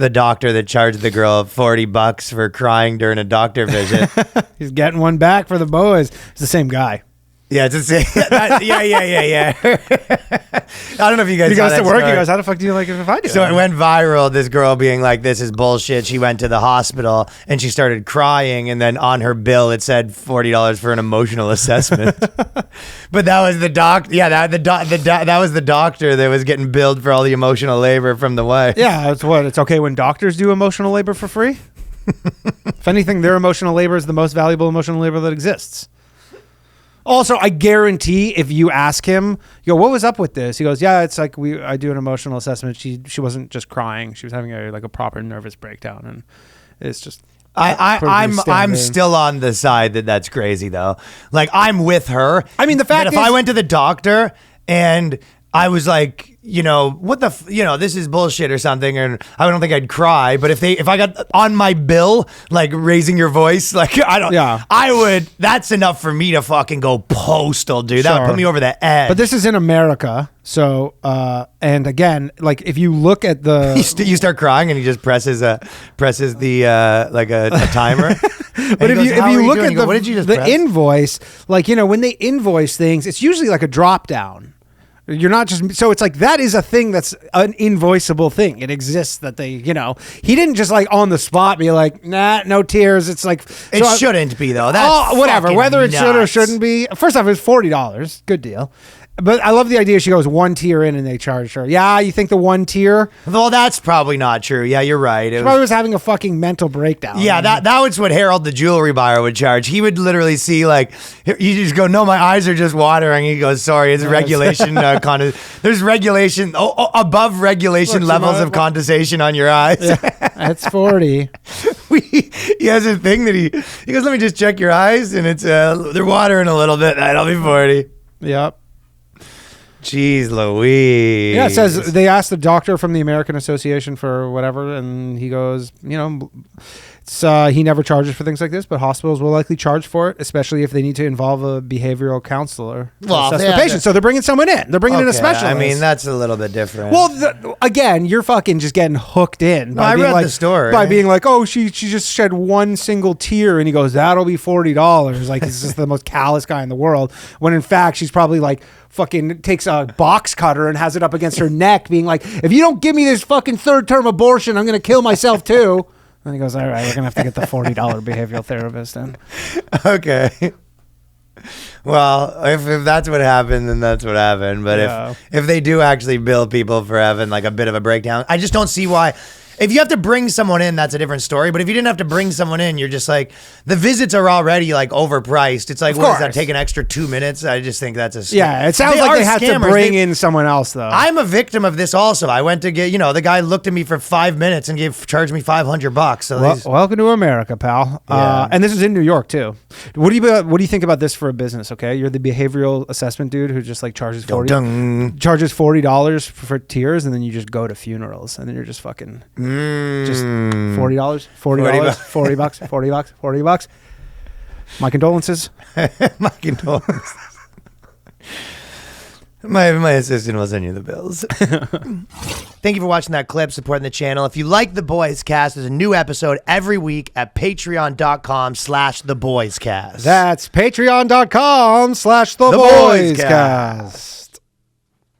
the doctor that charged the girl $40 for crying during a doctor visit. He's getting one back for the boys. It's the same guy. Yeah, it's the same. Yeah. I don't know if you guys. He saw goes that to work. story. He goes, "How the fuck do you like it if I do it?" So it went viral. This girl being like, "This is bullshit." She went to the hospital and she started crying, and then on her bill it said $40 for an emotional assessment. But that was the doctor. Yeah, that was the doctor that was getting billed for all the emotional labor from the wife. Yeah, it's okay when doctors do emotional labor for free. If anything, their emotional labor is the most valuable emotional labor that exists. Also, I guarantee if you ask him, you go, "What was up with this?" He goes, "Yeah, it's like I do an emotional assessment. She wasn't just crying; she was having a proper nervous breakdown, and it's just." I'm still on the side that's crazy though. Like I'm with her. I mean, the fact that is, if I went to the doctor and I was like, what this is bullshit or something, and I don't think I'd cry. But if I got on my bill, like raising your voice, like I would. That's enough for me to fucking go postal, dude. That would put me over the edge. But this is in America, so and again, like if you look at the, you start crying and he just presses the like a timer. But if you look at the invoice, like when they invoice things, it's usually like a drop down. You're not just, so it's like, that is a thing that's an invoiceable thing. It exists that they, he didn't just like on the spot be like, nah, no tears. It's like, it shouldn't be though. That's whatever, whether it nuts. should or shouldn't be. First off, it's $40. Good deal. But I love the idea. She goes one tier in and they charge her. Yeah, you think the one tier? Well, that's probably not true. Yeah, you're right. She probably was having a fucking mental breakdown. Yeah, that was what Harold, the jewelry buyer, would charge. He would literally see like, you just go, "No, my eyes are just watering." He goes, "Sorry, it's regulation. There's regulation above regulation levels of condensation on your eyes." Yeah, that's 40. He has a thing that he goes, "Let me just check your eyes," and it's they're watering a little bit. That'll be 40. Yep. Jeez Louise. Yeah, it says they asked the doctor from the American Association for whatever, and he goes, he never charges for things like this, but hospitals will likely charge for it, especially if they need to involve a behavioral counselor to assess the patient. So they're bringing someone in. They're bringing in a specialist. I mean, that's a little bit different. Well, again, you're fucking just getting hooked in. I read the story. By being like, "Oh, she just shed one single tear," and he goes, "That'll be $40. Like, he's just the most callous guy in the world. When in fact, she's probably like, fucking takes a box cutter and has it up against her neck, being like, "If you don't give me this fucking third term abortion, I'm going to kill myself too." And he goes, "All right, we're going to have to get the $40 behavioral therapist in." Okay. Well, if that's what happened, then that's what happened. But if they do actually bill people for having like a bit of a breakdown, I just don't see why. If you have to bring someone in, that's a different story. But if you didn't have to bring someone in, you're just like, the visits are already like overpriced. It's like, what does that take an extra 2 minutes? I just think that's a yeah. It sounds like they had to bring in someone else though. I'm a victim of this also. I went to get, the guy looked at me for 5 minutes and charged me $500. So welcome to America, pal. Yeah. And this is in New York too. What do you think about this for a business? Okay, you're the behavioral assessment dude who just like charges $40 for tears, and then you just go to funerals, and then you're just fucking. Just $40, $40. My condolences. My condolences. My assistant will send you the bills. Thank you for watching that clip, supporting the channel. If you like the Boyscast, there's a new episode every week at patreon.com/theboyscast. That's patreon.com/theboyscast.